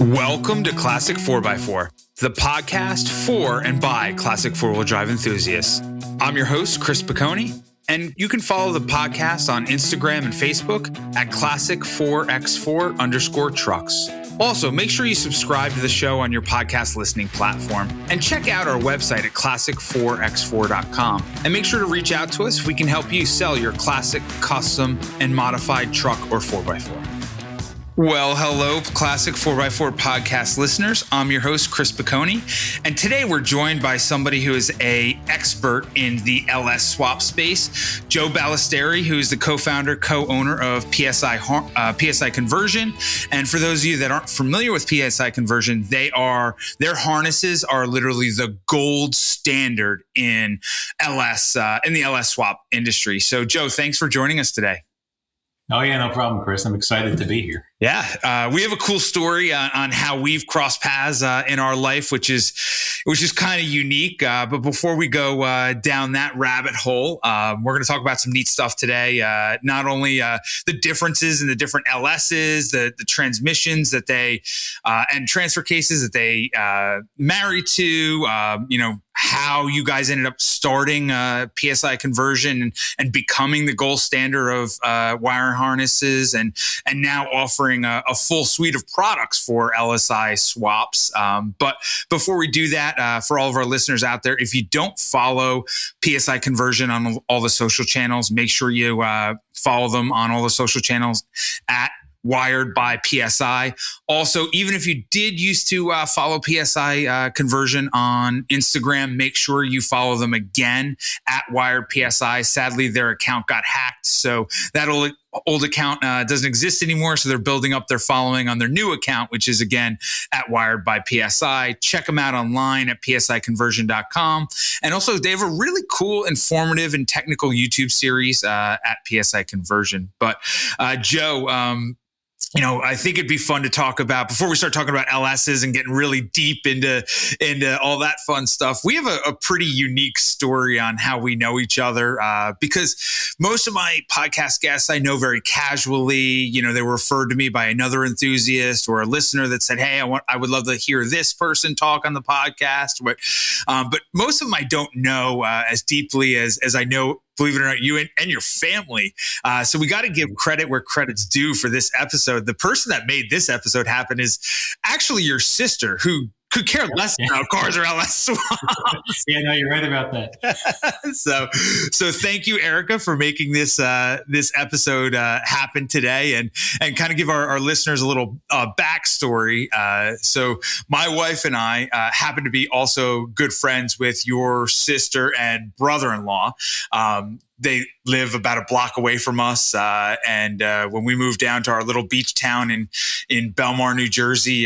Welcome to Classic 4x4, the podcast for and by classic four-wheel drive enthusiasts. I'm your host, Chris Piccone, and you can follow the podcast on Instagram and Facebook at classic4x4_trucks. Also, make sure you subscribe to the show on your podcast listening platform and check out our website at classic4x4.com. And make sure to reach out to us if we can help you sell your classic, custom, and modified truck or 4x4. Well, hello, Classic 4x4 podcast listeners. I'm your host, Chris Piccone, and today we're joined by somebody who is an expert in the LS swap space, Joe Balesterri, who is the co-founder, co-owner of PSI Conversion. And for those of you that aren't familiar with PSI Conversion, their harnesses are literally the gold standard in the LS swap industry. So, Joe, thanks for joining us today. Oh, yeah, no problem, Chris. I'm excited to be here. Yeah, we have a cool story on how we've crossed paths in our life, which is kind of unique. But before we go down that rabbit hole, we're going to talk about some neat stuff today. Not only the differences in the different LSs, the transmissions that they and transfer cases that they marry to, how you guys ended up starting PSI Conversion and becoming the gold standard of wire harnesses and now offering a full suite of products for LSI swaps. But before we do that, for all of our listeners out there, if you don't follow PSI Conversion on all the social channels, make sure you follow them on all the social channels at Wired by PSI. Also, even if you did used to follow PSI Conversion on Instagram, make sure you follow them again at Wired PSI. Sadly, their account got hacked, so that old account doesn't exist anymore. So they're building up their following on their new account, which is again at Wired by PSI. Check them out online at psiconversion.com. And also they have a really cool, informative, and technical YouTube series at PSI Conversion. But Joe, I think it'd be fun to talk about before we start talking about LSs and getting really deep into all that fun stuff. We have a pretty unique story on how we know each other because most of my podcast guests I know very casually. They were referred to me by another enthusiast or a listener that said, "Hey, I would love to hear this person talk on the podcast." But most of them I don't know as deeply as I know, believe it or not, you and your family. So we got to give credit where credit's due for this episode. The person that made this episode happen is actually your sister, who could care less about cars or LS swaps. Yeah, no, you're right about that. So thank you, Erica, for making this episode happen today and kind of give our listeners a little backstory. So my wife and I happen to be also good friends with your sister and brother-in-law. They live about a block away from us. And when we moved down to our little beach town in Belmar, New Jersey,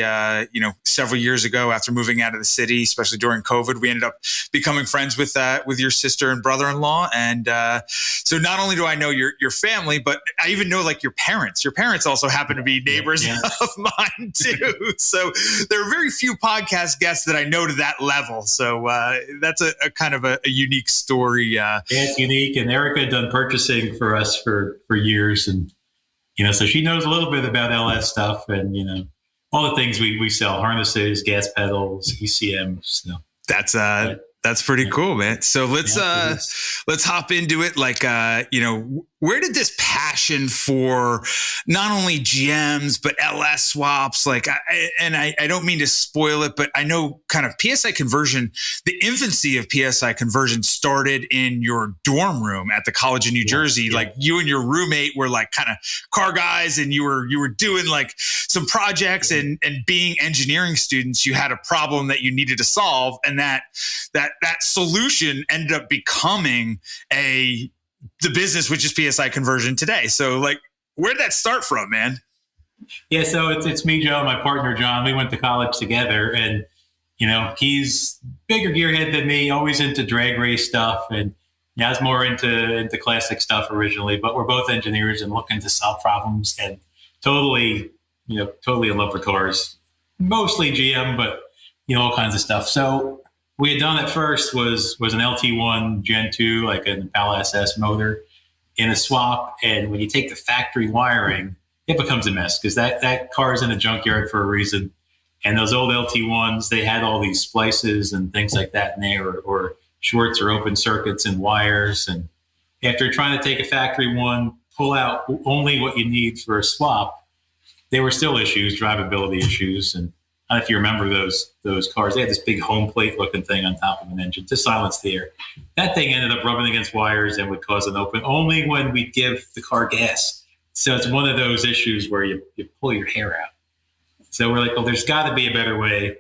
several years ago after moving out of the city, especially during COVID, we ended up becoming friends with your sister and brother-in-law. And so not only do I know your family, but I even know like your parents. Your parents also happen to be neighbors of mine too. So there are very few podcast guests that I know to that level. So that's a kind of a unique story. Yeah, it's unique. And Erica had done purchasing for us for years. And, so she knows a little bit about LS stuff and, all the things we sell, harnesses, gas pedals, ECMs. So. That's pretty cool, man. So let's hop into it. Like, where did this passion for not only GMs, but LS swaps, I don't mean to spoil it, but I know kind of PSI Conversion, the infancy of PSI Conversion started in your dorm room at the College of New Jersey. Yeah. Like you and your roommate were like kind of car guys and you were doing like some projects and being engineering students, you had a problem that you needed to solve. And that solution ended up becoming the business, which is PSI Conversion today. So like, where did that start from, man? Yeah. So it's me, Joe, and my partner, John. We went to college together and, he's bigger gearhead than me, always into drag race stuff. And I was more into classic stuff originally, but we're both engineers and looking to solve problems and totally in love with cars, mostly GM, but, all kinds of stuff. So we had done at first was an LT1 Gen 2, like an Impala SS motor in a swap. And when you take the factory wiring, it becomes a mess because that car is in a junkyard for a reason. And those old LT1s, they had all these splices and things like that in there, or shorts or open circuits and wires. And after trying to take a factory one, pull out only what you need for a swap, there were still issues, drivability issues. And I don't know if you remember those cars. They had this big home plate looking thing on top of an engine to silence the air. That thing ended up rubbing against wires and would cause an open only when we give the car gas. So it's one of those issues where you pull your hair out. So we're like, well, there's got to be a better way.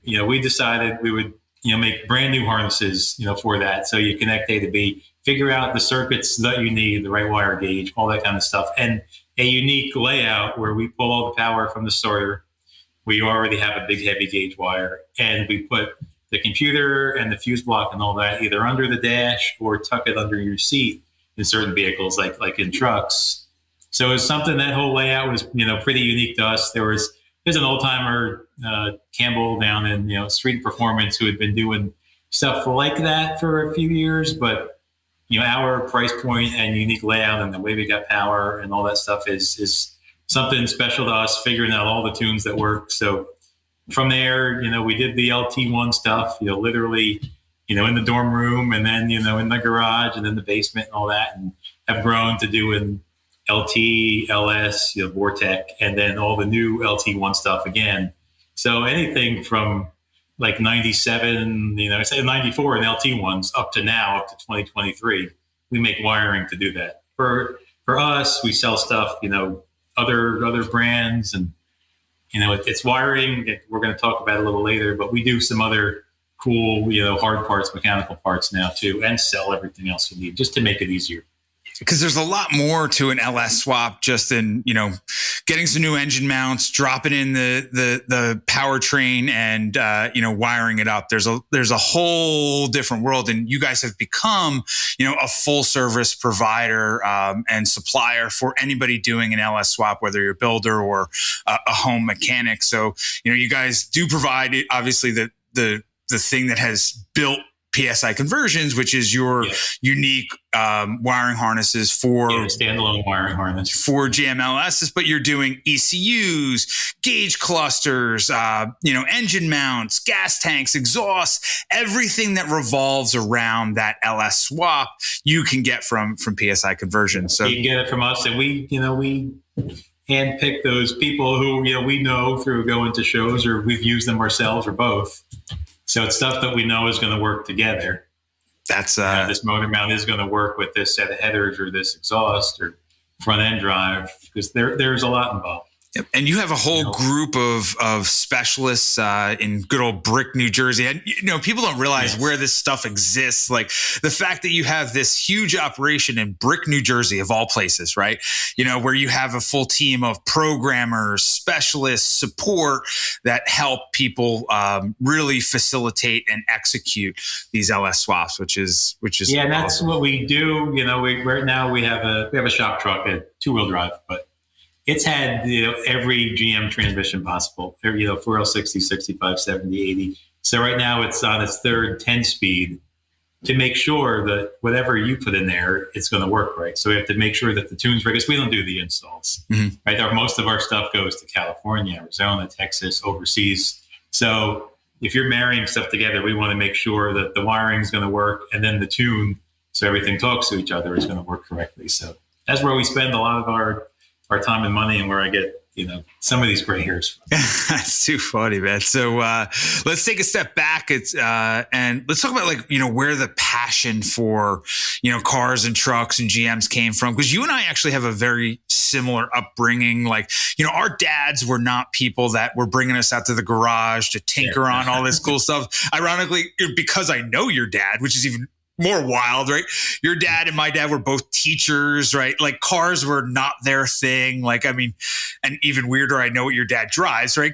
We decided we would, make brand new harnesses, for that. So you connect A to B, figure out the circuits that you need, the right wire gauge, all that kind of stuff. And a unique layout where we pull all the power from the starter. We already have a big heavy gauge wire, and we put the computer and the fuse block and all that either under the dash or tuck it under your seat in certain vehicles, like in trucks. So it's something, that whole layout was, pretty unique to us. There's an old timer, Campbell down in, Street Performance, who had been doing stuff like that for a few years, but our price point and unique layout and the way we got power and all that stuff is something special to us, figuring out all the tunes that work. So from there, we did the LT1 stuff, literally, in the dorm room, and then, in the garage, and then the basement and all that, and have grown to doing LT, LS, Vortec, and then all the new LT1 stuff again. So anything from like 97, say 94 and LT1s up to now, up to 2023, we make wiring to do that. For us, we sell stuff, other brands, and, it's wiring. We're going to talk about it a little later, but we do some other cool, hard parts, mechanical parts now too, and sell everything else you need just to make it easier. Because there's a lot more to an LS swap just in, getting some new engine mounts, dropping in the powertrain, and, wiring it up. There's a whole different world. And you guys have become, a full service provider and supplier for anybody doing an LS swap, whether you're a builder or a home mechanic. So, you guys do provide, obviously, the thing that has built PSI Conversions, which is your unique wiring harnesses for standalone wiring harness for GMLSs, but you're doing ECUs, gauge clusters, engine mounts, gas tanks, exhausts, everything that revolves around that LS swap, you can get from PSI Conversions. So you can get it from us, and we handpick those people who we know through going to shows, or we've used them ourselves, or both. So it's stuff that we know is going to work together. That's this motor mount is going to work with this set of headers or this exhaust or front end drive, because there's a lot involved. Yep. And you have a whole group of specialists in good old Brick, New Jersey. And, people don't realize where this stuff exists. Like the fact that you have this huge operation in Brick, New Jersey, of all places, right? Where you have a full team of programmers, specialists, support that help people really facilitate and execute these LS swaps, which is yeah, and that's what we do. Right now we have a shop truck, a 2-wheel drive, but it's had every GM transmission possible, 4L60, 65, 70, 80. So right now it's on its third 10-speed to make sure that whatever you put in there, it's going to work right. So we have to make sure that the tunes, because we don't do the installs, right? Most of our stuff goes to California, Arizona, Texas, overseas. So if you're marrying stuff together, we want to make sure that the wiring is going to work, and then the tune, so everything talks to each other, is going to work correctly. So that's where we spend a lot of our time and money, and where I get, some of these gray hairs from. That's too funny, man. So let's take a step back. And let's talk about where the passion for, cars and trucks and GMs came from. Because you and I actually have a very similar upbringing. Our dads were not people that were bringing us out to the garage to tinker on all this cool stuff. Ironically, because I know your dad, which is even more wild, right? Your dad and my dad were both teachers, right? Like cars were not their thing. And even weirder, I know what your dad drives, right?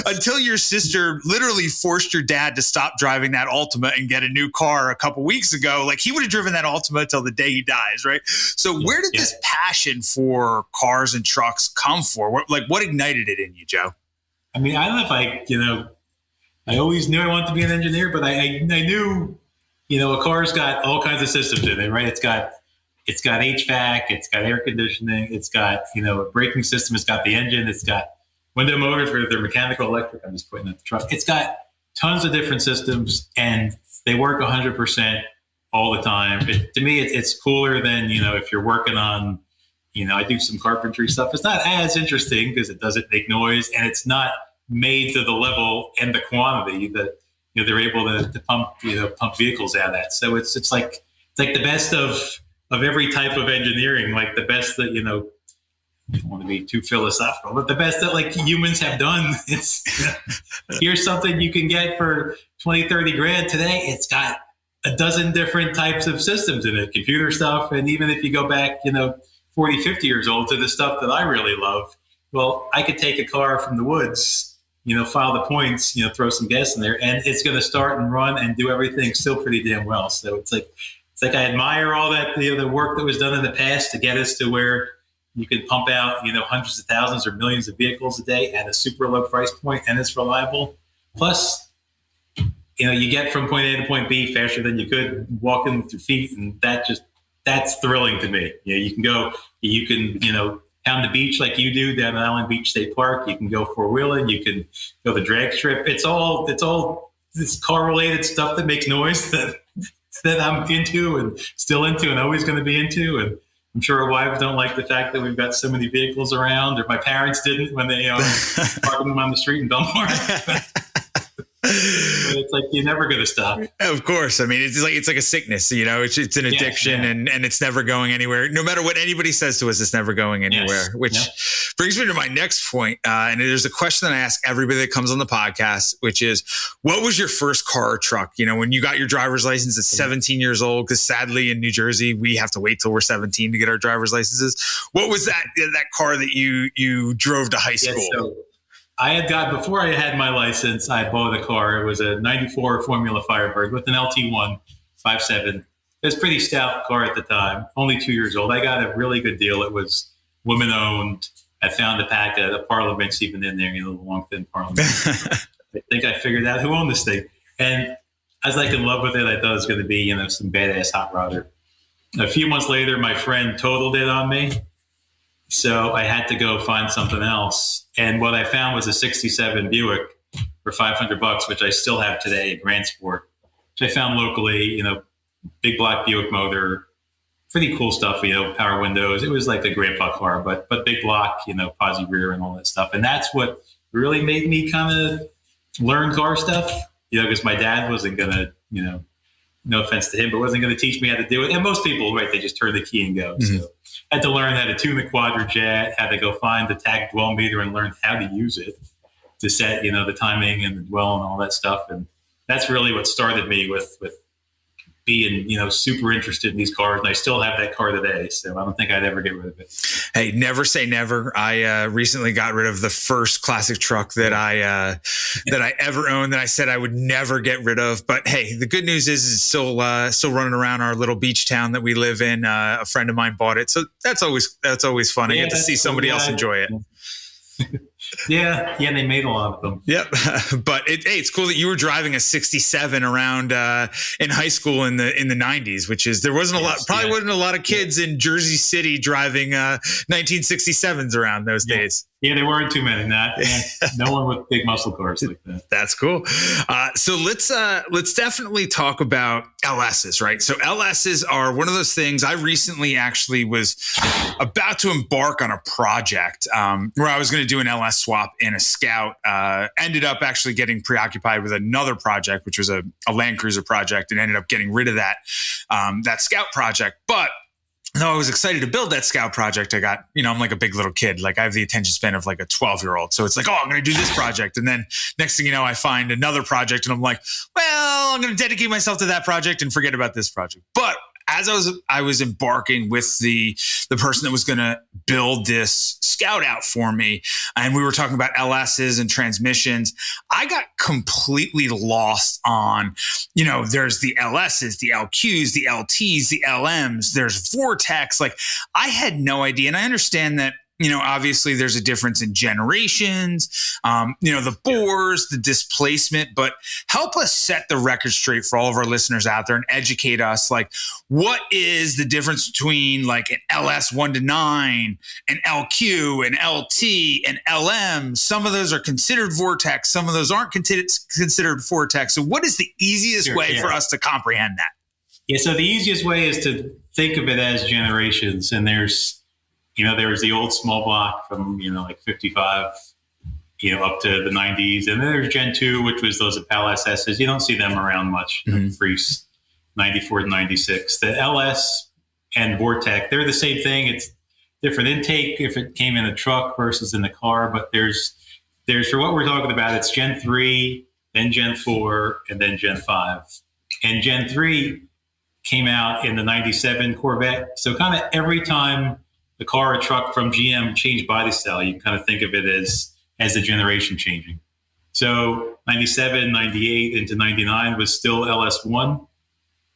Until your sister literally forced your dad to stop driving that Altima and get a new car a couple weeks ago, he would have driven that Altima till the day he dies, right? So where did this passion for cars and trucks come for? What ignited it in you, Joe? I don't know if I always knew I wanted to be an engineer, but I knew, a car's got all kinds of systems in it, right? It's got HVAC, it's got air conditioning, it's got, a braking system, it's got the engine, it's got, window motors, whether they're mechanical, electric, I'm just putting in the truck. It's got tons of different systems, and they work 100% all the time. To me, it's cooler than, if you're working on, I do some carpentry stuff. It's not as interesting because it doesn't make noise, and it's not made to the level and the quantity that they're able to pump vehicles out at. So it's like the best of every type of engineering, like the best that I don't want to be too philosophical, but the best that like humans have done. It's here's something you can get for 20, 30 grand today. It's got a dozen different types of systems in it, computer stuff, and even if you go back 40, 50 years old to the stuff that I really love. Well, I could take a car from the woods, file the points, throw some gas in there, and it's going to start and run and do everything still pretty damn well. So it's like I admire all that, the work that was done in the past to get us to where you could pump out, hundreds of thousands or millions of vehicles a day at a super low price point, and it's reliable. Plus, you get from point A to point B faster than you could walking with your feet, and that's thrilling to me. You can down the beach like you do down at Island Beach State Park. You can go four-wheeling. You can go the drag strip. It's all this car-related stuff that makes noise that I'm into and still into and always going to be into. And I'm sure our wives don't like the fact that we've got so many vehicles around, or my parents didn't when they parking them on the street in Belmar. But it's like you're never going to stop. Of course. I mean, it's like a sickness, it's an addiction. And it's never going anywhere. No matter what anybody says to us, it's never going anywhere, which brings me to my next point. And there's a question that I ask everybody that comes on the podcast, which is, what was your first car or truck? When you got your driver's license at 17 years old, because sadly in New Jersey, we have to wait till we're 17 to get our driver's licenses. What was that car that you drove to high school? So I had before I had my license, I bought a car. It was a 94 Formula Firebird with an LT1 5.7. It was a pretty stout car at the time, only 2 years old. I got a really good deal. It was woman owned. I found a pack of the Parliaments even in there, the long, thin Parliament. I think I figured out who owned this thing. And I was like in love with it. I thought it was going to be, some badass hot rodder. A few months later, my friend totaled it on me. So I had to go find something else. And what I found was a 67 Buick for $500, which I still have today, a Grand Sport, which I found locally, big block Buick motor, pretty cool stuff, power windows. It was like a grandpa car, but big block, posi rear and all that stuff. And that's what really made me kind of learn car stuff, because my dad wasn't going to, no offense to him, but wasn't going to teach me how to do it. And most people, right, they just turn the key and go. Mm-hmm. So I had to learn how to tune the quadrajet, had to go find the tach dwell meter and learn how to use it to set, the timing and the dwell and all that stuff. And that's really what started me with being, super interested in these cars. And I still have that car today. So I don't think I'd ever get rid of it. Hey, never say never. I recently got rid of the first classic truck that I ever owned that I said I would never get rid of. But hey, the good news is it's still running around our little beach town that we live in. A friend of mine bought it. So that's always fun. I get to see somebody else enjoy it. Yeah, they made a lot of them. Yep, but it's cool that you were driving a '67 around in high school in the '90s, which is there wasn't wasn't a lot of kids in Jersey City driving 1967s around those days. Yeah, there weren't too many. No one with big muscle cars like that. That's cool. So let's definitely talk about LSs, right? So LSs are one of those things. I recently actually was about to embark on a project where I was going to do an LS swap in a Scout. Ended up actually getting preoccupied with another project, which was a Land Cruiser project, and ended up getting rid of that Scout project. But no, I was excited to build that Scout project. I got, I'm like a big little kid. Like I have the attention span of like a 12-year-old. So it's like, I'm going to do this project. And then next thing you know, I find another project and I'm like, well, I'm going to dedicate myself to that project and forget about this project. But as I was embarking with the person that was going to build this Scout out for me, and we were talking about LSs and transmissions, I got completely lost on, there's the LSs, the LQs, the LTs, the LMs, there's Vortex. Like I had no idea. And I understand that, obviously there's a difference in generations, the bores, the displacement, but help us set the record straight for all of our listeners out there and educate us. Like, what is the difference between like an LS 1 to 9, an LQ, an LT, an LM? Some of those are considered Vortex. Some of those aren't considered Vortex. So what is the easiest way for us to comprehend that? Yeah. So the easiest way is to think of it as generations. And there's the old small block from, like 55, up to the 90s. And then there's Gen 2, which was those Pal SSs. You don't see them around much, Freeze 94 to 96. The LS and Vortec, they're the same thing. It's different intake if it came in a truck versus in the car. But there's for what we're talking about, it's Gen 3, then Gen 4, and then Gen 5. And Gen 3 came out in the 97 Corvette. So kind of every time the car or truck from GM changed body style, you kind of think of it as the generation changing. So 97, 98 into 99 was still LS1.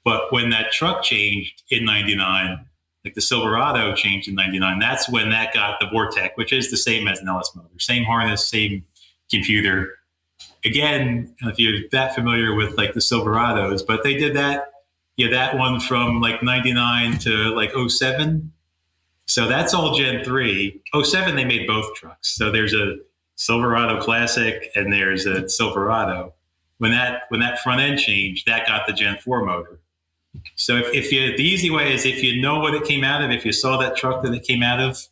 But when that truck changed in 99, like the Silverado changed in 99, that's when that got the Vortec, which is the same as an LS motor. Same harness, same computer. Again, if you're that familiar with like the Silverados, but they did that, that one from like 99 to like 07. So that's all Gen 3. 07, they made both trucks. So there's a Silverado Classic and there's a Silverado. When that front end changed, that got the Gen 4 motor. So the easy way is if you know what it came out of, if you saw that truck that it came out of,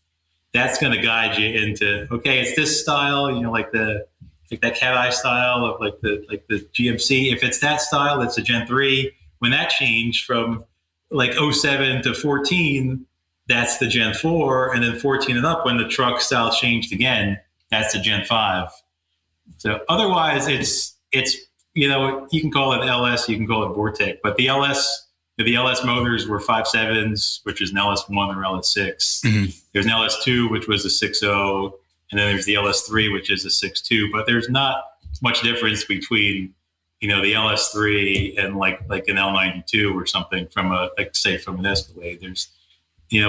that's going to guide you into, okay, it's this style, like that cat eye style of like the GMC. If it's that style, it's a Gen 3. When that changed from like 07 to 14, that's the Gen 4, and then 14 and up, when the truck style changed again, that's the Gen 5. So otherwise, it's you can call it LS, you can call it Vortec, but the LS motors were 5.7s, which is an LS1 or LS6. There's an LS2, which was a 6.0, and then there's the LS3, which is a 6.2. But there's not much difference between the LS3 and like an L92 or something from an Escalade. There's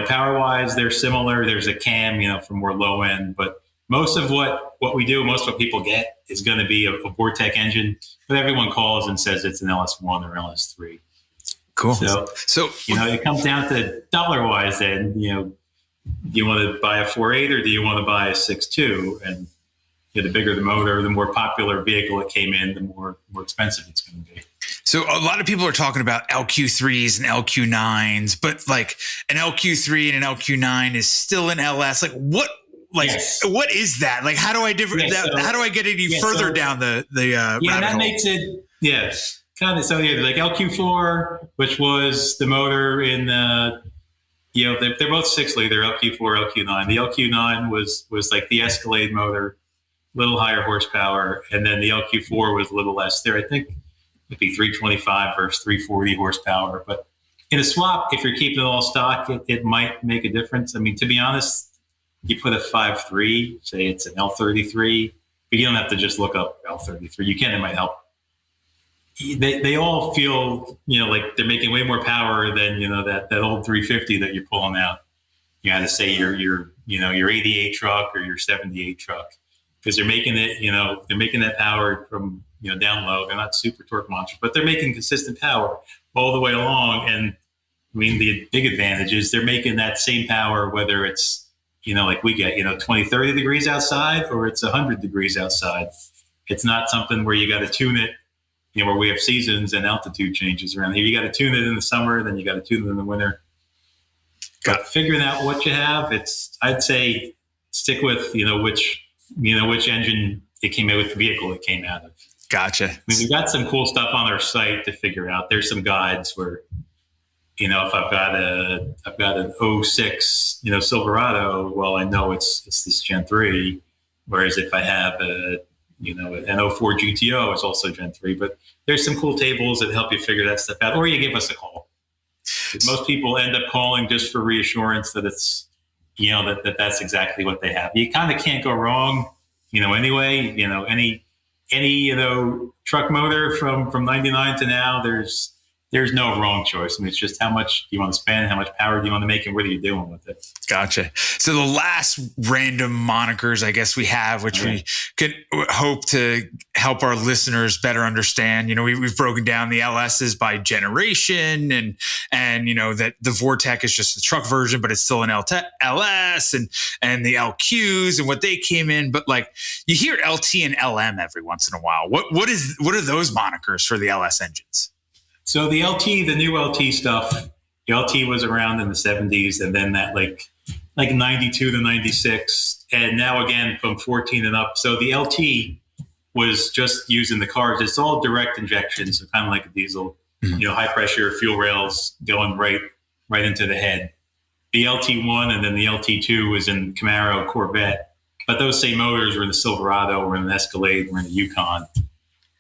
power wise, they're similar. There's a cam, for more low end, but most of what we do, most of what people get is going to be a Vortec engine, but everyone calls and says it's an LS1 or LS3. Cool. So it comes down to dollar wise. Then do you want to buy a 4.8 or do you want to buy a 6.2? And the bigger the motor, the more popular vehicle it came in, the more expensive it's going to be. So a lot of people are talking about LQ3s and LQ9s, but like an LQ3 and an LQ9 is still an LS. Like what? What is that? Like, how do I how do I get any further down the rabbit that hole? makes it kind of so like LQ4, which was the motor in they're both 6-liter, LQ4, LQ9. The LQ9 was like the Escalade motor, little higher horsepower, and then the LQ4 was a little less. There, I think it'd be 325 versus 340 horsepower. But in a swap, if you're keeping it all stock, it might make a difference. I mean, to be honest, you put a 5.3, say it's an L33, but you don't have to just look up L33. You can, it might help. They all feel, like they're making way more power than, that old 350 that you're pulling out. You got to say your 88 truck or your 78 truck, because they're making it, they're making that power from, down low. They're not super torque monsters, but they're making consistent power all the way along. And I mean, the big advantage is they're making that same power, whether it's, like we get, 20, 30 degrees outside or it's 100 degrees outside. It's not something where you got to tune it, where we have seasons and altitude changes around here. You got to tune it in the summer, then you got to tune it in the winter. But figuring out what you have, I'd say stick with, which engine it came out with, the vehicle it came out of. Gotcha. I mean, we've got some cool stuff on our site to figure out. There's some guides where, if I've got an 06, Silverado, well, I know it's this Gen 3. Whereas if I have an 04 GTO, it's also Gen 3. But there's some cool tables that help you figure that stuff out. Or you give us a call. Most people end up calling just for reassurance that it's, that's exactly what they have. You kind of can't go wrong, anyway. Any truck motor from 99 to now, there's there's no wrong choice. I mean, it's just how much do you want to spend, how much power do you want to make, and what are you doing with it? Gotcha. So the last random monikers, I guess we have, which we could hope to help our listeners better understand. We've broken down the LSs by generation, and that the Vortec is just the truck version, but it's still an LS, and the LQs and what they came in. But like you hear LT and LM every once in a while. What are those monikers for the LS engines? So the new LT stuff, the LT was around in the 70s, and then that like 92 to 96, and now again from 14 and up. So the LT was just used in the cars. It's all direct injection, so kind of like a diesel, high pressure fuel rails going right into the head. The LT1 and then the LT2 was in Camaro, Corvette, but those same motors were in the Silverado, or in the Escalade, or in the Yukon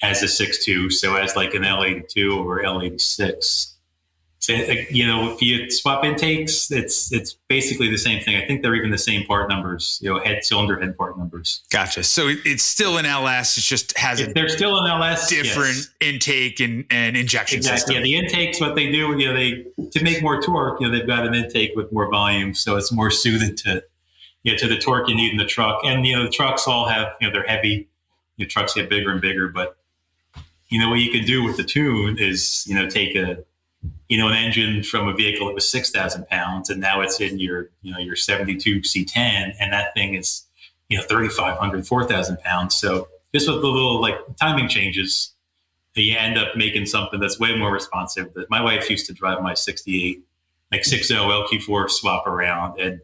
as a 6.2, so as like an L82 or L86. So, if you swap intakes, it's basically the same thing. I think they're even the same part numbers, cylinder head part numbers. Gotcha. So it's still an LS. It just has they're still an LS, different intake and injection system. Yeah, the intakes, what they do, to make more torque, they've got an intake with more volume, so it's more suited to the torque you need in the truck. And the trucks all have, they're heavy. Your trucks get bigger and bigger, but what you can do with the tune is, take an engine from a vehicle that was 6,000 pounds, and now it's in your 72 C10, and that thing is, 3,500, 4,000 pounds. So just with the little timing changes, you end up making something that's way more responsive. But my wife used to drive my 68, 6.0 LQ4 swap around, and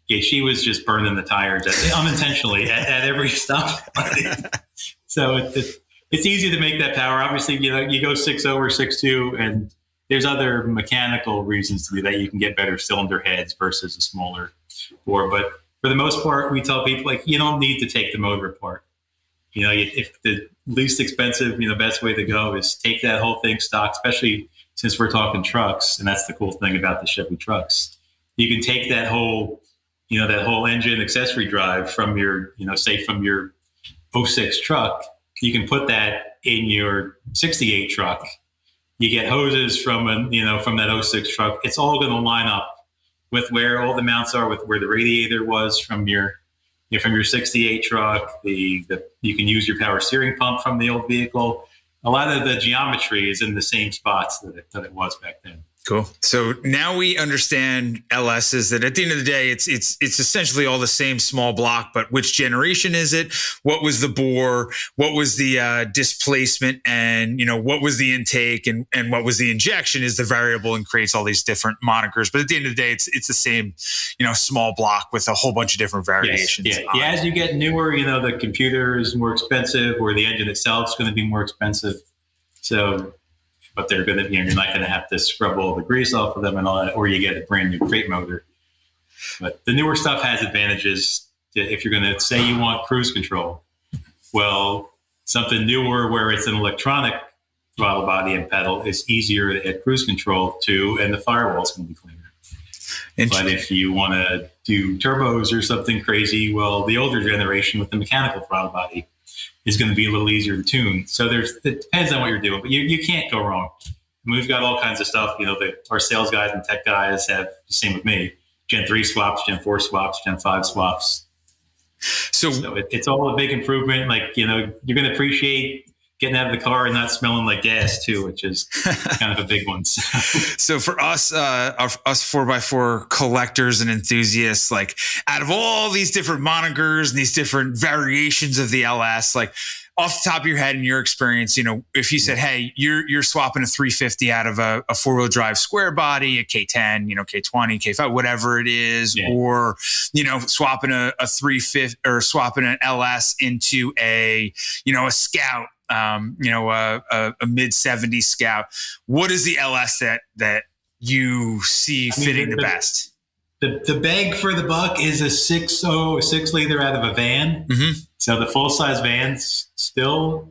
she was just burning the tires unintentionally at every stop. So it's easy to make that power. Obviously, you go 6.0 or 6.2, and there's other mechanical reasons to do that. You can get better cylinder heads versus a smaller bore. But for the most part, we tell people, you don't need to take the motor apart. If the least expensive, best way to go is take that whole thing stock, especially since we're talking trucks. And that's the cool thing about the Chevy trucks. You can take that whole engine accessory drive from your, from your 06 truck. You can put that in your 68 truck. You get hoses from that 06 truck. It's all going to line up with where all the mounts are, with where the radiator was from your 68 truck. You can use your power steering pump from the old vehicle. A lot of the geometry is in the same spots that it was back then. Cool. So now we understand LSs, that at the end of the day, it's essentially all the same small block, but which generation is it? What was the bore? What was the displacement? And, what was the intake and what was the injection is the variable, and creates all these different monikers. But at the end of the day, it's the same, small block with a whole bunch of different variations. Yes. Yeah. As you get newer, the computer is more expensive, or the engine itself is going to be more expensive. So, but they're going to, you're not going to have to scrub all the grease off of them and all that, or you get a brand new crate motor. But the newer stuff has advantages. If you're going to say you want cruise control, well, something newer where it's an electronic throttle body and pedal is easier to add cruise control to, and the firewall's going to be cleaner. But if you want to do turbos or something crazy, well, the older generation with the mechanical throttle body is going to be a little easier to tune. So it depends on what you're doing, but you can't go wrong. I mean, we've got all kinds of stuff. Our sales guys and tech guys have the same with me. Gen 3 swaps, Gen 4 swaps, Gen 5 swaps. So it's all a big improvement. You're going to appreciate getting out of the car and not smelling like gas too, which is kind of a big one. So for us, us 4x4 collectors and enthusiasts, out of all these different monikers and these different variations of the LS, off the top of your head in your experience, if you said, hey, you're swapping a 350 out of a four-wheel drive square body, a K10, K20, K5, whatever it is, or, swapping a 350 or swapping an LS into a Scout, a mid 70s Scout. What is the LS that you see fitting the best? The bang for the buck is a 6.0, 6-liter out of a van. Mm-hmm. So the full-size vans still,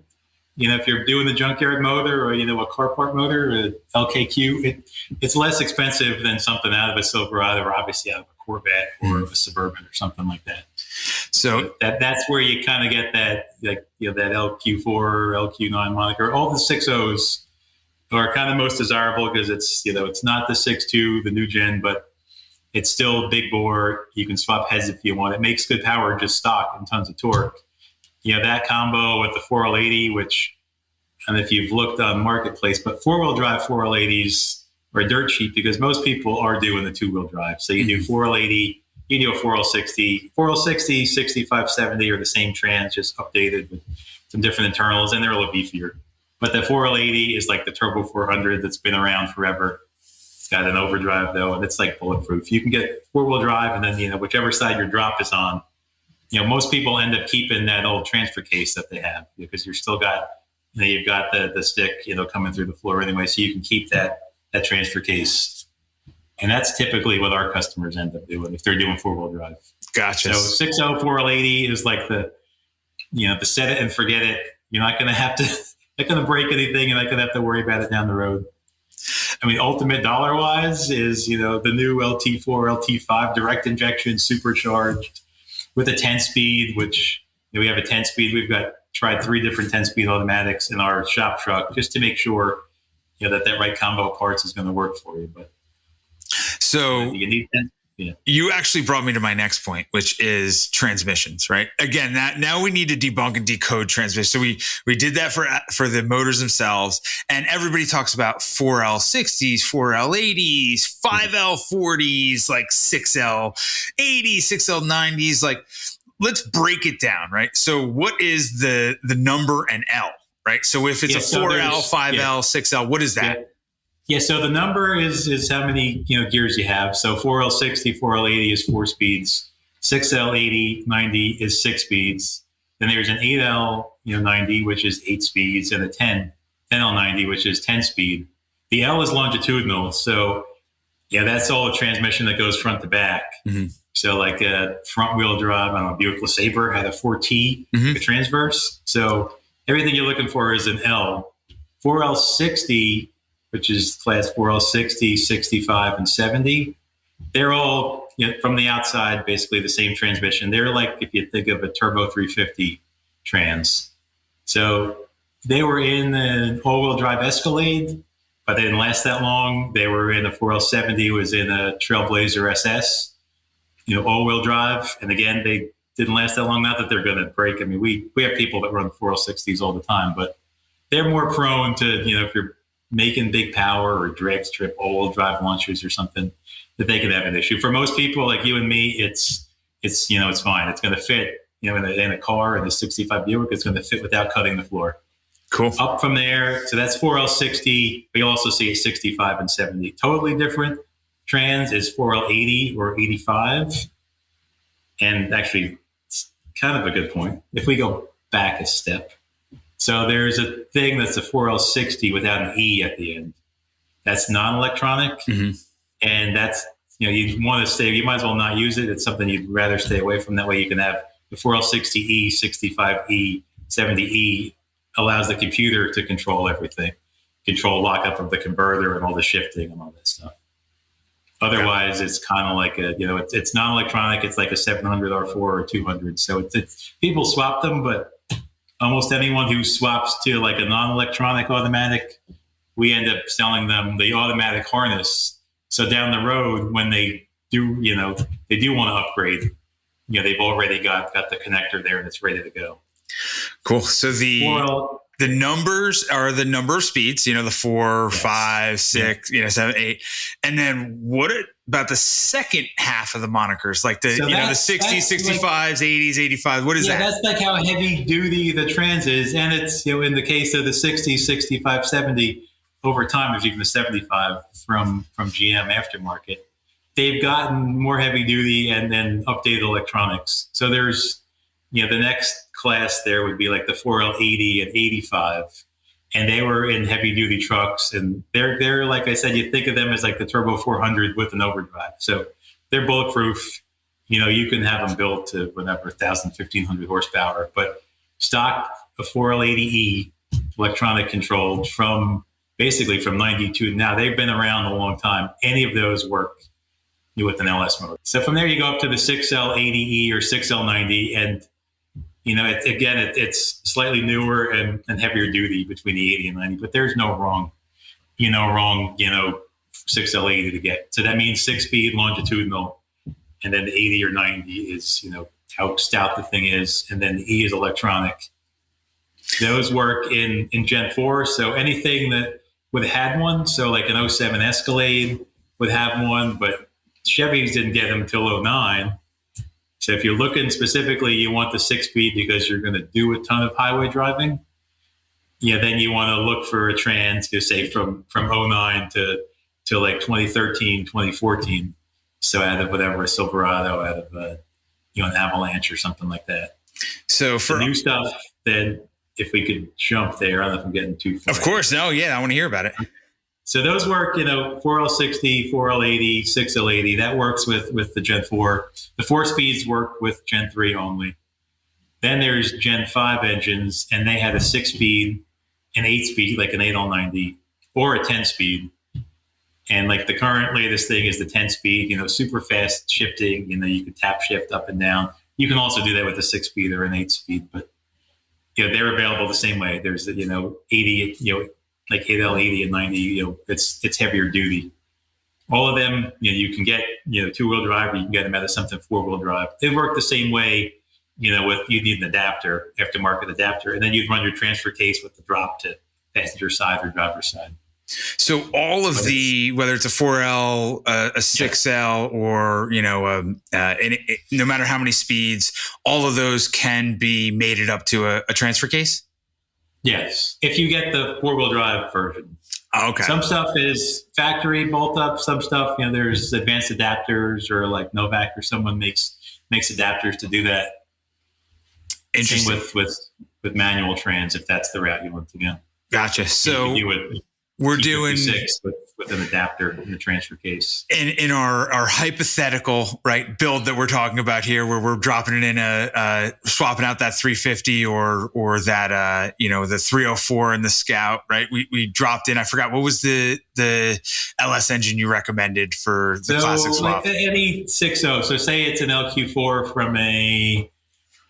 if you're doing the junkyard motor or, a Carport motor, a LKQ, it's less expensive than something out of a Silverado, or obviously out of a Corvette or a Suburban or something like that. So that's where you kind of get that, that LQ4, LQ9 moniker. All the 6.0s are kind of most desirable because it's, it's not the 6.2, the new gen, but it's still big bore. You can swap heads if you want. It makes good power just stock and tons of torque. That combo with the 4L80, which, and if you've looked on Marketplace, but four-wheel drive 4L80s are dirt cheap because most people are doing the two-wheel drive. So you do 4L80, you do a 4L60. 4L60, 6570 are the same trans, just updated with some different internals, and they're a little beefier. But the 4L80 is like the Turbo 400 that's been around forever. It's got an overdrive, though, and it's like bulletproof. You can get four-wheel drive, and then, whichever side your drop is on, most people end up keeping that old transfer case that they have because you're still got, you've got the stick, coming through the floor anyway, so you can keep that transfer case. And that's typically what our customers end up doing if they're doing four-wheel drive. Gotcha. So 6.0 4L80 is like the set it and forget it. You're not going to have to, not going to break anything. You're not going to have to worry about it down the road. I mean, ultimate dollar-wise is, the new LT4, LT5 direct injection supercharged with a 10-speed, which we have a 10-speed. We've tried 3 different 10-speed automatics in our shop truck just to make sure, that right combo of parts is going to work for you. But so you need 10. Yeah. You actually brought me to my next point, which is transmissions, right? Again, now we need to debunk and decode transmissions. So we did that for the motors themselves, and everybody talks about 4L60s, 4L80s, 5L40s, like 6L80s, 6L90s. Like, let's break it down, right? So what is the number and L, right? So if it's a 4L, 5L, 6L, what is that? Yeah, so the number is how many gears you have. So 4L60, 4L80 is 4 speeds. 6L80, 90 is 6 speeds. Then there's an 8L 90, which is 8 speeds, and a 10L90, which is 10 speed. The L is longitudinal, so that's all the transmission that goes front to back. Mm-hmm. So like a front wheel drive, I don't know, Buick LeSabre had a 4T, a transverse. So everything you're looking for is an L. 4L60, which is class 4L60, 65, and 70. They're all, from the outside, basically the same transmission. They're like, if you think of a Turbo 350 trans. So they were in an all-wheel drive Escalade, but they didn't last that long. They were in a 4L70, was in a Trailblazer SS, all-wheel drive. And again, they didn't last that long. Not that they're going to break. I mean, we have people that run 4L60s all the time, but they're more prone to, if you're making big power or drag strip all-wheel drive launchers or something, that they could have an issue. For most people like you and me, it's fine. It's going to fit, in a car, in a 65 Buick, it's going to fit without cutting the floor. Cool. Up from there, so that's 4L60. We also see a 65 and 70. Totally different trans is 4L80 or 85. And actually, it's kind of a good point. If we go back a step, so there's a thing that's a 4L60 without an E at the end. That's non-electronic. Mm-hmm. And that's, you want to stay, you might as well not use it. It's something you'd rather stay away from. That way you can have the 4L60E, 65E, 70E allows the computer to control everything, control lockup of the converter and all the shifting and all that stuff. Otherwise, it's kind of like it's non-electronic. It's like a 700 R4 or 200. So it's people swap them, but almost anyone who swaps to like a non-electronic automatic, we end up selling them the automatic harness. So down the road, when they do, they do want to upgrade, they've already got the connector there and it's ready to go. Cool. So the numbers are the number of speeds, the 4, 5, 6, 7, 8. And then what about the second half of the monikers? Like the 60s, 65s, like, 80s, 85s. What is that? Yeah, that's like how heavy duty the trans is. And it's, in the case of the 60s, 65, 70, over time, there's even the 75 from GM aftermarket. They've gotten more heavy duty and then updated electronics. So there's, the next class there would be like the 4L80 and 85. And they were in heavy duty trucks. And they're like I said, you think of them as like the Turbo 400 with an overdrive. So they're bulletproof. You can have them built to whatever, 1,000, 1,500 horsepower. But stock a 4L80E, electronic controlled from 92 now. They've been around a long time. Any of those work with an LS motor. So from there, you go up to the 6L80E or 6L90. And it's slightly newer and heavier duty between the 80 and 90, but there's no wrong wrong, 6L80 to get. So that means 6-speed longitudinal, and then the 80 or 90 is, how stout the thing is, and then the E is electronic. Those work in Gen 4. So anything that would have had one, so like an '07 Escalade would have one, but Chevys didn't get them until '09. So if you're looking specifically, you want the 6-speed because you're going to do a ton of highway driving. Yeah, then you want to look for a trans, say from '09 to like 2013, 2014. So out of whatever, a Silverado, out of an Avalanche or something like that. So for the new stuff, then if we could jump there, I don't know if I'm getting too far. Of course, no, yeah, I want to hear about it. So those work, 4L60, 4L80, 6L80. That works with the Gen 4. The 4-speeds work with Gen 3 only. Then there's Gen 5 engines, and they had a 6-speed, an 8-speed, like an 8L90, or a 10-speed. And like the current latest thing is the 10-speed, super fast shifting. You can tap shift up and down. You can also do that with a 6-speed or an 8-speed, but they're available the same way. There's 80, like 8L80 and 90. It's heavier duty. All of them, you can get 2-wheel drive, or you can get them out of something 4-wheel drive. They work the same way. You need an adapter, aftermarket adapter, and then you'd run your transfer case with the drop to passenger side or driver's side. So all of whether it's a 4L, a 6L, or no matter how many speeds, all of those can be mated up to a transfer case. Yes, if you get the 4-wheel drive version. Okay. Some stuff is factory bolt up. Some stuff, there's advanced adapters, or like Novak or someone makes adapters to do that. Interesting. Same with manual trans, if that's the route you want to go. Gotcha. So we're doing six with an adapter in the transfer case. In our hypothetical build that we're talking about here, where we're dropping it in swapping out that 350 or that the 304 in the Scout, right? We dropped in. I forgot what was the LS engine you recommended for the classic swap. Like any 6.0. So say it's an LQ4 from a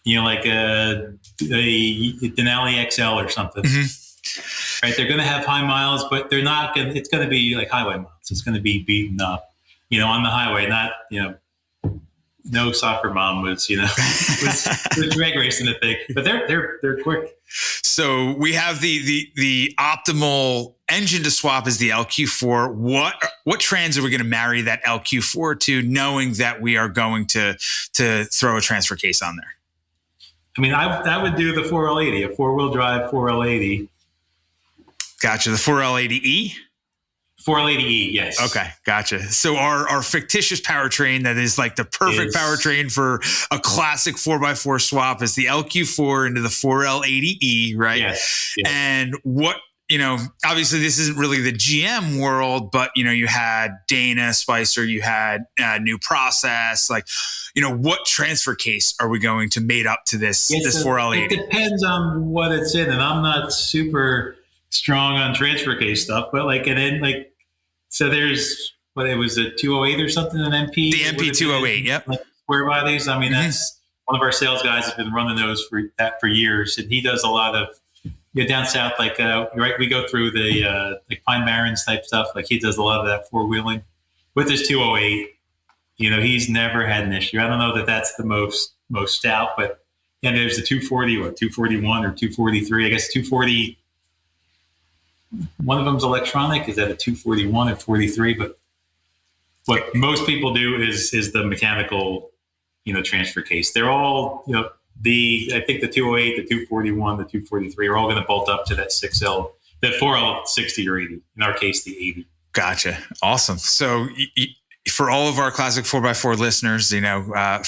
like a Denali XL or something. Mm-hmm. Right, they're going to have high miles, but they're not going. It's going to be like highway miles. It's going to be beaten up, on the highway. Not, no soccer mom was drag racing the thing, but they're quick. So we have the optimal engine to swap is the LQ4. What trans are we going to marry that LQ4 to, knowing that we are going to throw a transfer case on there? I mean, I would do the 4L80, a 4-wheel drive 4L80. Gotcha. The 4L80E? 4L80E, yes. Okay, gotcha. So our fictitious powertrain that is like the perfect powertrain for a classic 4x4 swap is the LQ4 into the 4L80E, right? Yes. And what, obviously this isn't really the GM world, but, you had Dana, Spicer, you had New Process, what transfer case are we going to mate up to this 4L80? It depends on what it's in, and I'm not super strong on transfer case stuff, but so there's it was a 208 or something, an MP. The MP 208, yep. Square bodies. I mean, that's one of our sales guys has been running those for years, and he does a lot of down south. We go through the Pine Barrens type stuff. He does a lot of that 4-wheeling with his 208. He's never had an issue. I don't know that that's the most stout, but there's the 240 or 241 or 243. I guess 240. One of them's electronic. Is that a 241 or 43? But what most people do is the mechanical, transfer case. They're all, I think the 208, the 241, the 243 are all going to bolt up to that 6L, that 4L60 or 80. In our case, the 80. Gotcha. Awesome. So for all of our classic 4x4 listeners,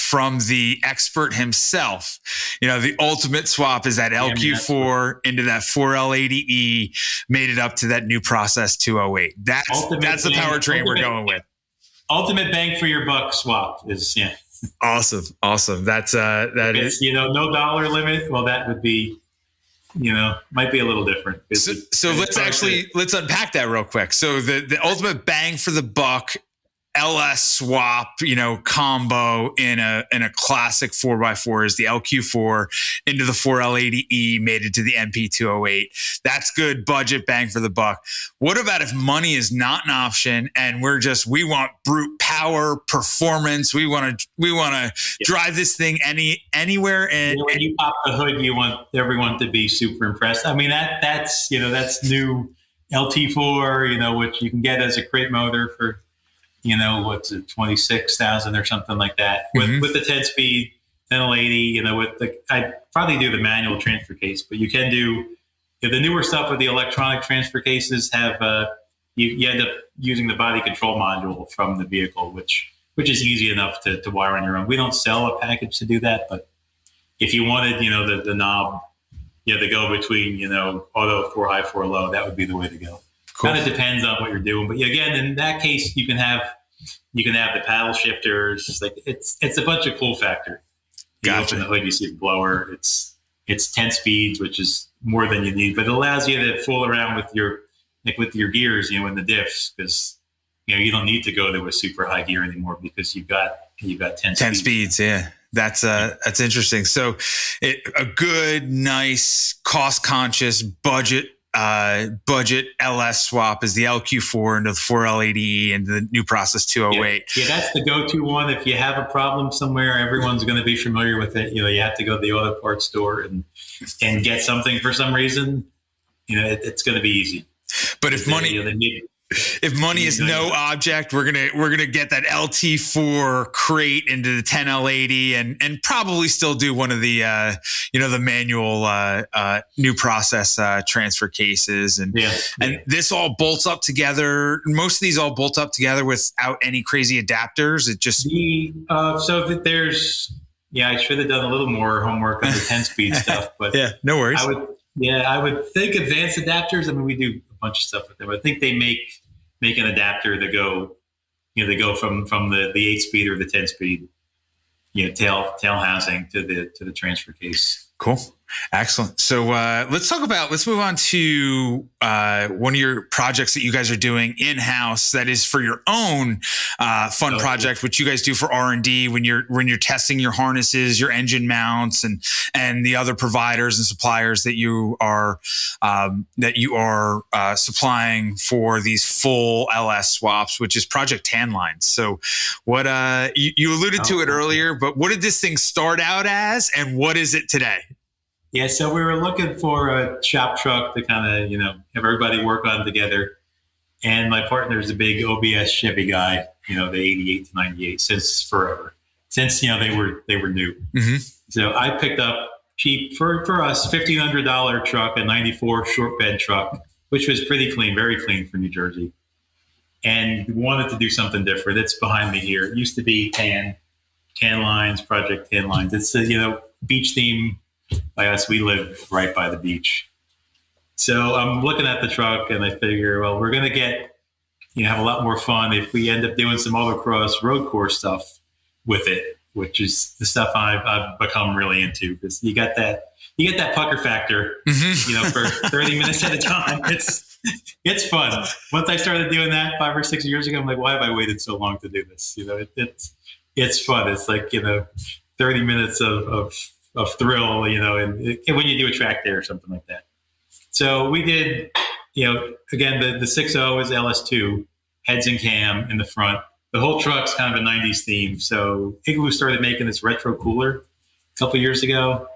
from the expert himself, the ultimate swap is that LQ4 into that 4L80E, made it up to that New Process 208. That's the powertrain we're going with. Ultimate bang for your buck swap is, Awesome. That's that is no dollar limit. Well, that would be, might be a little different. So let's unpack that real quick. So the ultimate bang for the buck LS swap, combo in a classic 4x4 is the LQ4 into the 4L80E, made it to the MP208. That's good budget bang for the buck. What about if money is not an option and we want brute power, performance? We want to drive this thing anywhere. And when you pop the hood, you want everyone to be super impressed. I mean, that's new LT4, which you can get as a crate motor for, what's it, 26,000 or something like that. With the 10-speed 10L80, I'd probably do the manual transfer case, but you can do the newer stuff with the electronic transfer cases. Have you end up using the body control module from the vehicle, which is easy enough to wire on your own. We don't sell a package to do that, but if you wanted, the knob, to go between, auto 4 high, 4 low, that would be the way to go. Cool. Kind of depends on what you're doing, but again, in that case, you can have the paddle shifters. Like it's a bunch of cool factor. You Gotcha. open the hood, you see the blower. It's 10 speeds, which is more than you need, but it allows you to fool around with your gears, in the diffs, because you don't need to go to a super high gear anymore because you've got 10 speeds. Yeah. That's interesting. So a good, nice, cost conscious budget LS swap is the LQ4 into the 4L80E and the new process 208. Yeah, that's the go-to one. If you have a problem somewhere, everyone's going to be familiar with it. You have to go to the auto parts store and get something for some reason. It's going to be easy. But if money is no object, we're gonna get that LT4 crate into the 10L80 and probably still do one of the the manual new process transfer cases and this all bolts up together. Most of these all bolt up together without any crazy adapters. It just I should have done a little more homework on the 10-speed stuff, but no worries. I would think advanced adapters. I mean, we do a bunch of stuff with them. I think they make an adapter to go, from the 8-speed or the 10-speed, tail housing to the transfer case. Cool. Excellent. So let's move on to one of your projects that you guys are doing in-house that is for your own fun project, which you guys do for R&D when you're testing your harnesses, your engine mounts, and the other providers and suppliers that you are supplying for these full LS swaps, which is Project Tan Lines. So what you alluded to it earlier, but what did this thing start out as and what is it today? Yeah, so we were looking for a shop truck to kind of, have everybody work on together. And my partner's a big OBS Chevy guy, the 88 to 98 since forever, since, they were new. Mm-hmm. So I picked up cheap for us, $1,500 truck, a 94 short bed truck, which was pretty clean, very clean for New Jersey. And wanted to do something different. It's behind me here. It used to be Tan Lines, Project Tan Lines. It's a, beach theme. By us, we live right by the beach. So I'm looking at the truck and I figure, well, we're going to have a lot more fun if we end up doing some motocross road course stuff with it, which is the stuff I've become really into, because you get that pucker factor, for 30 minutes at a time. It's fun. Once I started doing that 5 or 6 years ago, I'm like, why have I waited so long to do this? It's fun. It's like, 30 minutes of thrill, and when you do a track day or something like that. So we did, again, the 6.0 is LS2, heads and cam in the front. The whole truck's kind of a 90s theme. So Igloo started making this retro cooler a couple of years ago.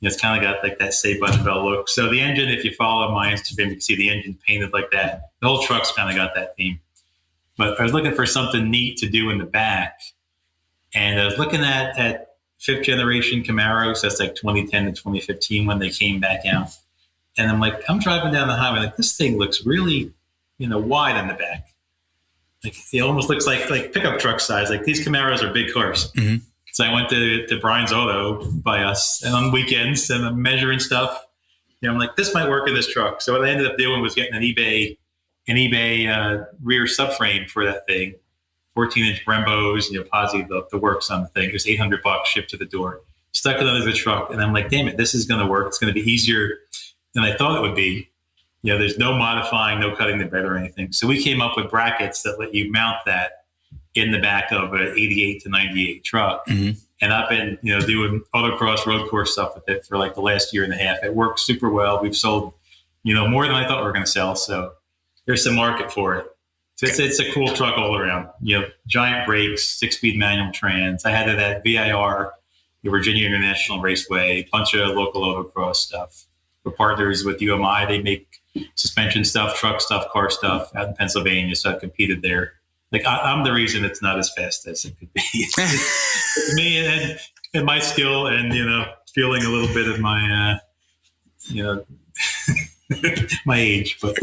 It's kind of got like that Say Button Bell look. So the engine, if you follow my Instagram, you can see the engine painted like that. The whole truck's kind of got that theme. But I was looking for something neat to do in the back. And I was looking at 5th generation Camaros. That's like 2010 to 2015 when they came back out. And I'm like, I'm driving down the highway, like this thing looks really, wide in the back. Like it almost looks like pickup truck size. Like these Camaros are big cars. Mm-hmm. So I went to Brian's Auto by us, and on weekends, and I'm measuring stuff. I'm like, this might work in this truck. So what I ended up doing was getting an eBay rear subframe for that thing. 14-inch Brembos, Posi, the works on the thing. It was $800 shipped to the door. Stuck it under the truck, and I'm like, damn it, this is going to work. It's going to be easier than I thought it would be. There's no modifying, no cutting the bed or anything. So we came up with brackets that let you mount that in the back of an 88 to 98 truck. Mm-hmm. And I've been, doing autocross road course stuff with it for like the last year and a half. It works super well. We've sold, more than I thought we were going to sell. So there's some market for it. So it's a cool truck all around. Giant brakes, 6-speed manual trans. I had it at VIR, the Virginia International Raceway, a bunch of local autocross stuff. We're partners with UMI. They make suspension stuff, truck stuff, car stuff out in Pennsylvania. So I've competed there. Like I'm the reason it's not as fast as it could be. It's me and my skill and, feeling a little bit of my, my age, but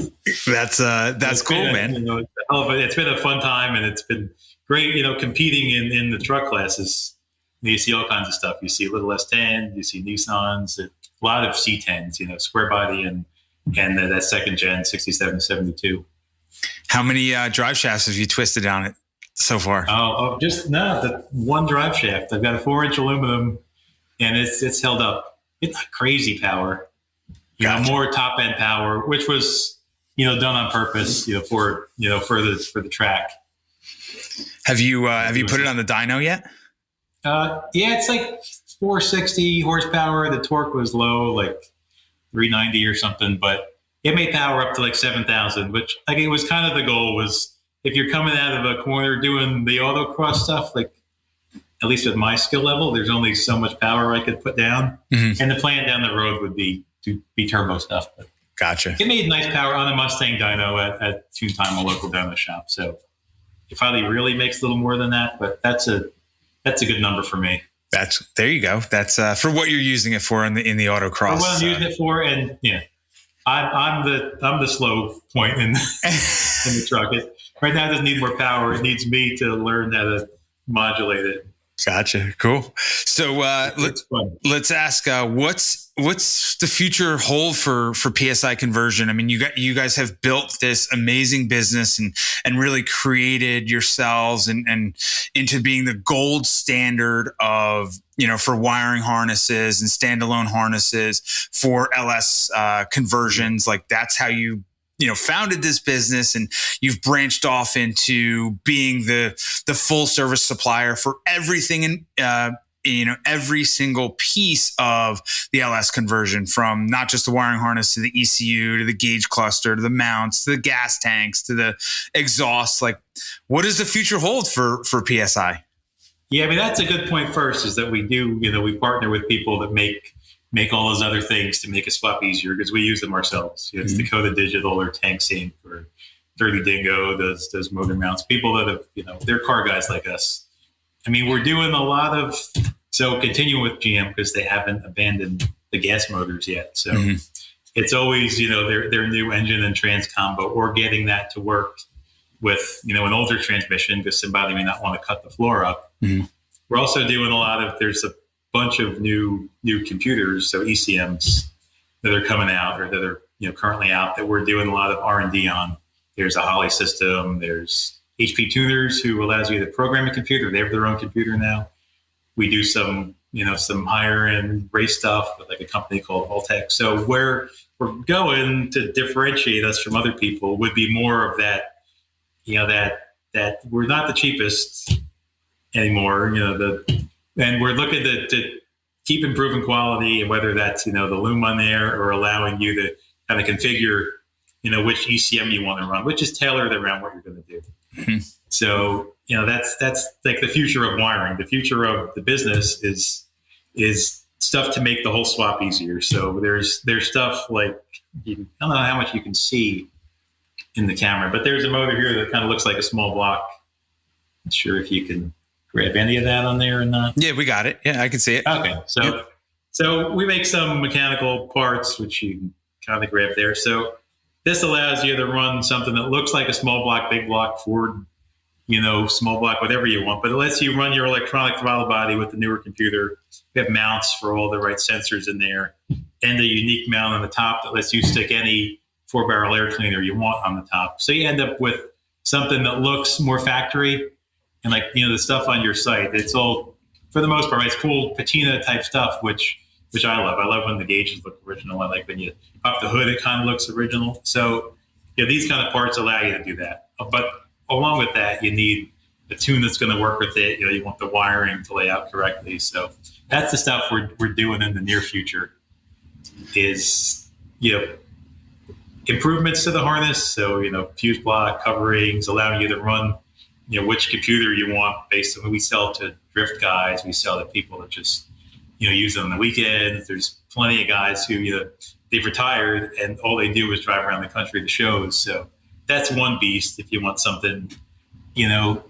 that's cool, man. It's been a fun time and it's been great, competing in the truck classes. You see all kinds of stuff. You see little S10, you see Nissans, a lot of C10s, square body and that second gen 67 72. How many drive shafts have you twisted on it so far? The one drive shaft. I've got a 4-inch aluminum, and it's held up. It's not crazy power, Gotcha. More top end power, which was done on purpose, for the track. Have you put it on the dyno yet? Yeah, it's like 460 horsepower. The torque was low, like 390 or something, but it may power up to like 7,000, which like it was kind of the goal was if you're coming out of a corner doing the autocross stuff, like at least with my skill level, there's only so much power I could put down. Mm-hmm. And the plan down the road would be to be turbo stuff. But gotcha. It made nice power on a Mustang dyno at Tune Time, a local dyno shop. So it probably really makes a little more than that, but that's a good number for me. There you go. That's for what you're using it for in the autocross. For what I'm using it for, and yeah. I'm the slow point in the truck. Right now, it doesn't need more power. It needs me to learn how to modulate it. Gotcha. Cool. So let's ask what's the future hold for PSI conversion? I mean, you guys have built this amazing business and really created yourselves and into being the gold standard of for wiring harnesses and standalone harnesses for LS conversions. Like that's how you founded this business, and you've branched off into being the full service supplier for everything in every single piece of the LS conversion, from not just the wiring harness to the ECU to the gauge cluster to the mounts to the gas tanks to the exhaust. Like, what does the future hold for PSI? Yeah, I mean, that's a good point. First is that we do, we partner with people that make all those other things to make a swap easier because we use them ourselves. It's mm-hmm. Dakota Digital or Tank Sync or 30 Dingo, those motor mounts, people that have, they're car guys like us. I mean, we're doing a lot of, so continuing with GM because they haven't abandoned the gas motors yet. So mm-hmm. It's always, their new engine and trans combo or getting that to work with, an older transmission because somebody may not want to cut the floor up. Mm-hmm. We're also doing a lot of, there's a bunch of new computers, so ECMs that are coming out or that are currently out that we're doing a lot of R&D on. There's a Holly system. There's HP Tuners who allows you to program a computer. They have their own computer now. We do some higher end race stuff with like a company called Voltec. So where we're going to differentiate us from other people would be more of that, that we're not the cheapest anymore, and we're looking to keep improving quality, and whether that's, the loom on there or allowing you to kind of configure, which ECM you want to run, which is tailored around what you're going to do. Mm-hmm. So, that's like the future of wiring. The future of the business is stuff to make the whole swap easier. So there's stuff like, I don't know how much you can see in the camera, but there's a motor here that kind of looks like a small block. Not sure if you can grab any of that on there or not. Yeah, we got it. Yeah, I can see it. Okay. So we make some mechanical parts, which you can kind of grab there. So this allows you to run something that looks like a small block, big block, Ford, small block, whatever you want, but it lets you run your electronic throttle body with the newer computer. We have mounts for all the right sensors in there and a unique mount on the top that lets you stick any 4-barrel air cleaner you want on the top. So you end up with something that looks more factory. And the stuff on your site, it's all, for the most part, it's cool patina type stuff, which I love. I love when the gauges look original. I like when you pop the hood, it kind of looks original. So these kind of parts allow you to do that. But along with that, you need tune that's going to work with it. You want the wiring to lay out correctly. So that's the stuff we're doing in the near future is, improvements to the harness. So, fuse block coverings, allowing you to run, which computer you want based on what we sell to drift guys. We sell to people that just, use it on the weekends. There's plenty of guys who, they've retired and all they do is drive around the country to shows. So that's one beast. If you want something, you're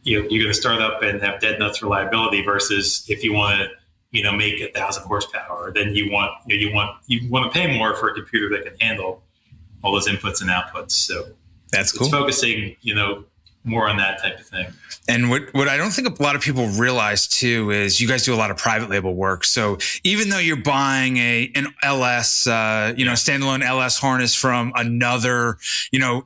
going to start up and have dead nuts reliability versus if you want to, make 1,000 horsepower, then you want to pay more for a computer that can handle all those inputs and outputs. So that's cool. It's focusing, more on that type of thing. And what I don't think a lot of people realize too is you guys do a lot of private label work. So even though you're buying an LS, standalone LS harness from another,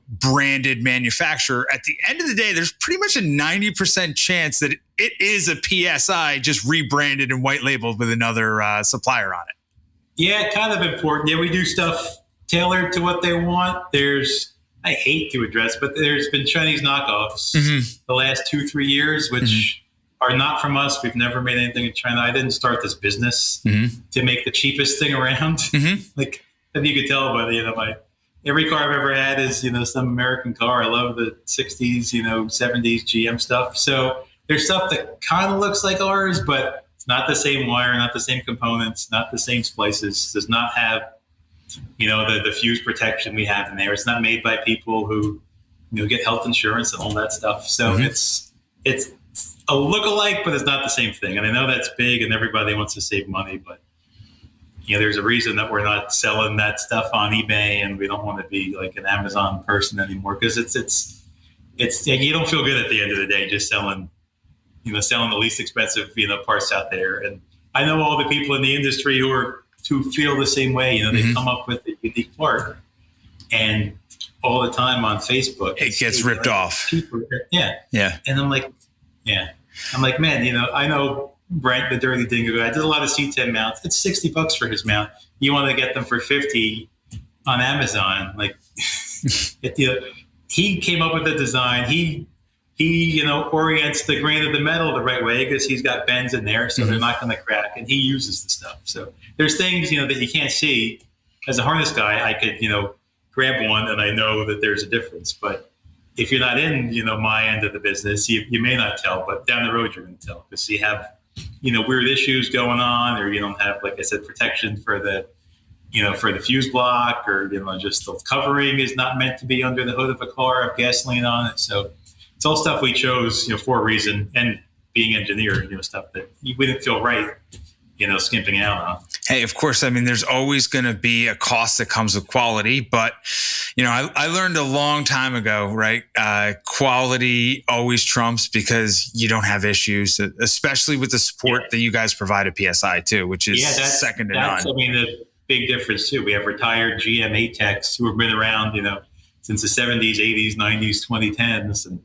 branded manufacturer, at the end of the day, there's pretty much a 90% chance that it is a PSI just rebranded and white labeled with another supplier on it. Yeah, kind of important. Yeah, we do stuff tailored to what they want. I hate to address, but there's been Chinese knockoffs the last 2-3 years, which are not from us. We've never made anything in China. I didn't start this business to make the cheapest thing around. Like, if you could tell by every car I've ever had is, some American car. I love the 60s, 70s GM stuff. So there's stuff that kind of looks like ours, but it's not the same wire, not the same components, not the same splices, does not have the fuse protection we have in there. It's not made by people who, get health insurance and all that stuff. So it's a look-alike, but it's not the same thing. And I know that's big and everybody wants to save money, but there's a reason that we're not selling that stuff on eBay and we don't want to be like an Amazon person anymore because it's you don't feel good at the end of the day just selling the least expensive, parts out there. And I know all the people in the industry who feel the same way. They come up with a unique part, and all the time on Facebook, it gets ripped off. Yeah. And I'm like, man, I know Brent, the Dirty Dingo guy, did a lot of C10 mounts. It's $60 for his mount. You want to get them for $50 on Amazon. Like, he came up with the design. He orients the grain of the metal the right way because he's got bends in there, so they're not going to crack, and he uses the stuff. So there's things, that you can't see. As a harness guy, I could, grab one and I know that there's a difference. But if you're not in, my end of the business, you may not tell, but down the road, you're going to tell because you have, weird issues going on, or you don't have, like I said, protection for the fuse block, or, just the covering is not meant to be under the hood of a car, have gasoline on it. So it's all stuff we chose, for a reason, and being engineered, stuff that we didn't feel right, skimping out on. Hey, of course, there's always going to be a cost that comes with quality, but, I learned a long time ago, right? Quality always trumps because you don't have issues, especially with the support that you guys provide at PSI too, which is second to none. The big difference too. We have retired GM techs who have been around, since the 70s, 80s, 90s, 2010s. And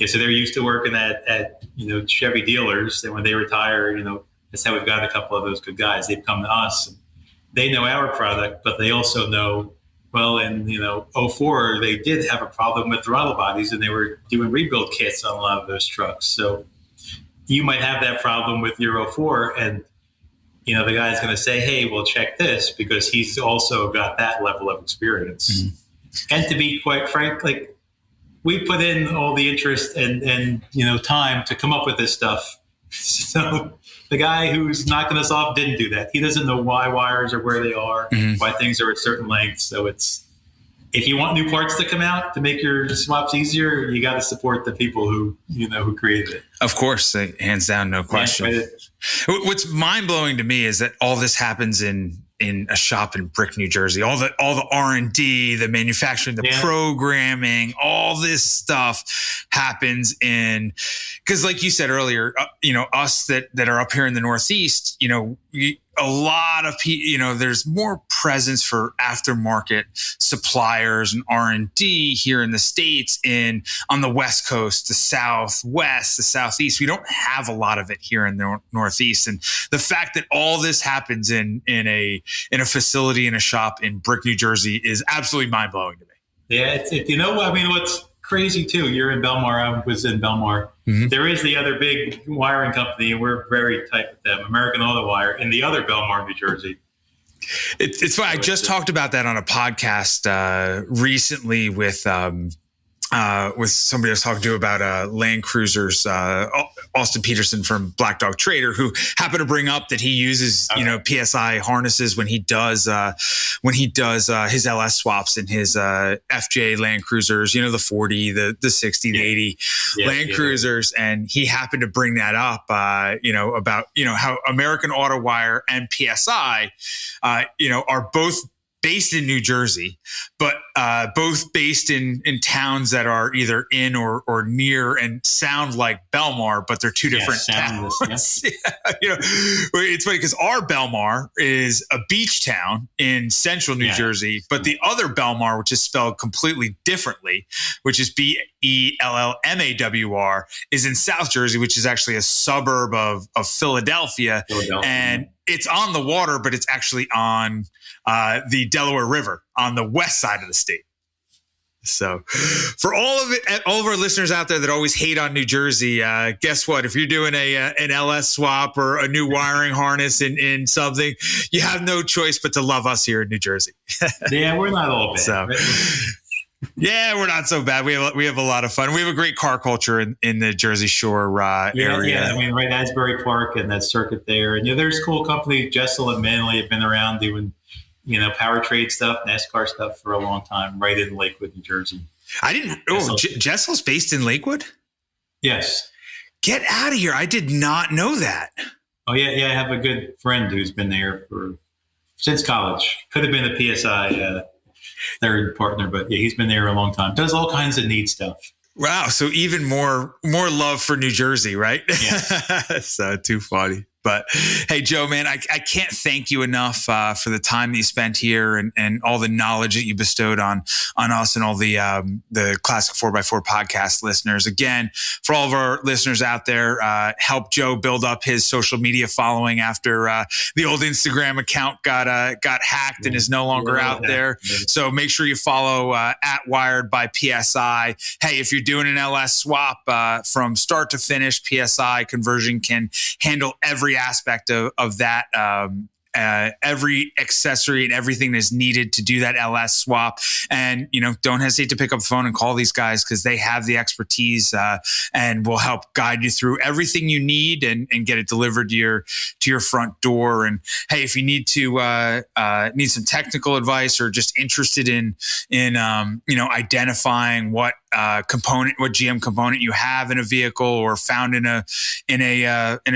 so they're used to working at Chevy dealers. And when they retire, that's how we've got a couple of those good guys. They've come to us. And they know our product, but they also know, well, in, '04, they did have a problem with throttle bodies and they were doing rebuild kits on a lot of those trucks. So you might have that problem with your '04 and, the guy's going to say, hey, well, check this because he's also got that level of experience. And to be quite frank, like we put in all the interest and time to come up with this stuff. So the guy who's knocking us off didn't do that. He doesn't know why wires are where they are, why things are at certain lengths. So if you want new parts to come out to make your swaps easier, you got to support the people who created it. Of course, hands down, no question. What's mind blowing to me is that all this happens in a shop in Brick, New Jersey. All the R&D, the manufacturing, the programming, all this stuff happens because like you said earlier, us that are up here in the Northeast, a lot of people, there's more presence for aftermarket suppliers and R&D here in the States on the West Coast, the Southwest, the Southeast. We don't have a lot of it here in the Northeast. And the fact that all this happens in a facility, in a shop in Brick, New Jersey is absolutely mind blowing to me. Yeah. What's crazy too, you're in Belmar. I was in Belmar. There is the other big wiring company, and we're very tight with them, American Auto Wire, in the other Belmar, New Jersey. It's funny. I just talked about that on a podcast recently with somebody I was talking to about Land Cruisers, Austin Peterson from Black Dog Trader, who happened to bring up that he uses PSI harnesses when he does his LS swaps in his FJ Land Cruisers, the 40, the 60, the 80 Land Cruisers, and he happened to bring that up, about how American Auto Wire and PSI, are both based in New Jersey, but both based in towns that are either in or near and sound like Belmar, but they're two different towns. It's funny because our Belmar is a beach town in central New Jersey, but the other Belmar, which is spelled completely differently, which is Bellmawr, is in South Jersey, which is actually a suburb of Philadelphia. And it's on the water, but it's actually on the Delaware River on the west side of the state. So for all of our listeners out there that always hate on New Jersey, guess what? If you're doing an LS swap or a new wiring harness in something, you have no choice but to love us here in New Jersey. Yeah, we're not all bad. So, yeah, we're not so bad. We have a lot of fun. We have a great car culture in the Jersey Shore area. Yeah, I mean, right, Asbury Park and that circuit there. And there's cool companies. Jessel and Manley have been around doing powertrain stuff, NASCAR stuff for a long time, right in Lakewood, New Jersey. I didn't. Jessel's based in Lakewood? Yes. Get out of here! I did not know that. Oh yeah. I have a good friend who's been there since college. Could have been a PSI third partner, but yeah, he's been there a long time. Does all kinds of neat stuff. Wow! So even more love for New Jersey, right? Yes. So too funny. But hey, Joe, man, I can't thank you enough for the time that you spent here and all the knowledge that you bestowed on us and all the Classic 4x4 podcast listeners. Again, for all of our listeners out there, help Joe build up his social media following after the old Instagram account got hacked and is no longer out there. So make sure you follow at Wired by PSI. Hey, if you're doing an LS swap from start to finish, PSI Conversion can handle every aspect of that, every accessory and everything that's needed to do that LS swap. And, don't hesitate to pick up the phone and call these guys because they have the expertise and will help guide you through everything you need and get it delivered to your front door. And hey, if you need to need some technical advice or just interested in identifying what GM component you have in a vehicle or found in a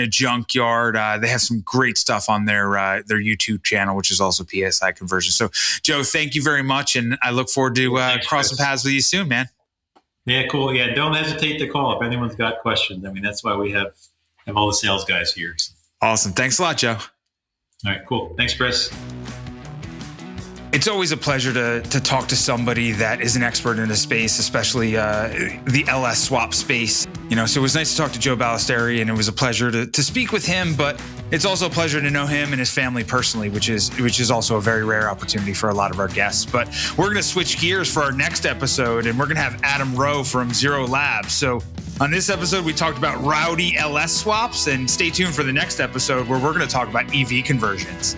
junkyard, they have some great stuff on their YouTube channel, which is also PSI Conversion. So, Joe, thank you very much, and I look forward to crossing paths with you soon, man. Yeah, cool. Yeah, don't hesitate to call if anyone's got questions. I mean, that's why we have all the sales guys here. Awesome. Thanks a lot, Joe. All right, cool. Thanks, Chris. It's always a pleasure to talk to somebody that is an expert in the space, especially the LS swap space. So it was nice to talk to Joe Balesterri, and it was a pleasure to speak with him. But it's also a pleasure to know him and his family personally, which is also a very rare opportunity for a lot of our guests. But we're going to switch gears for our next episode, and we're going to have Adam Rowe from Zero Labs. So on this episode, we talked about rowdy LS swaps, and stay tuned for the next episode where we're going to talk about EV conversions.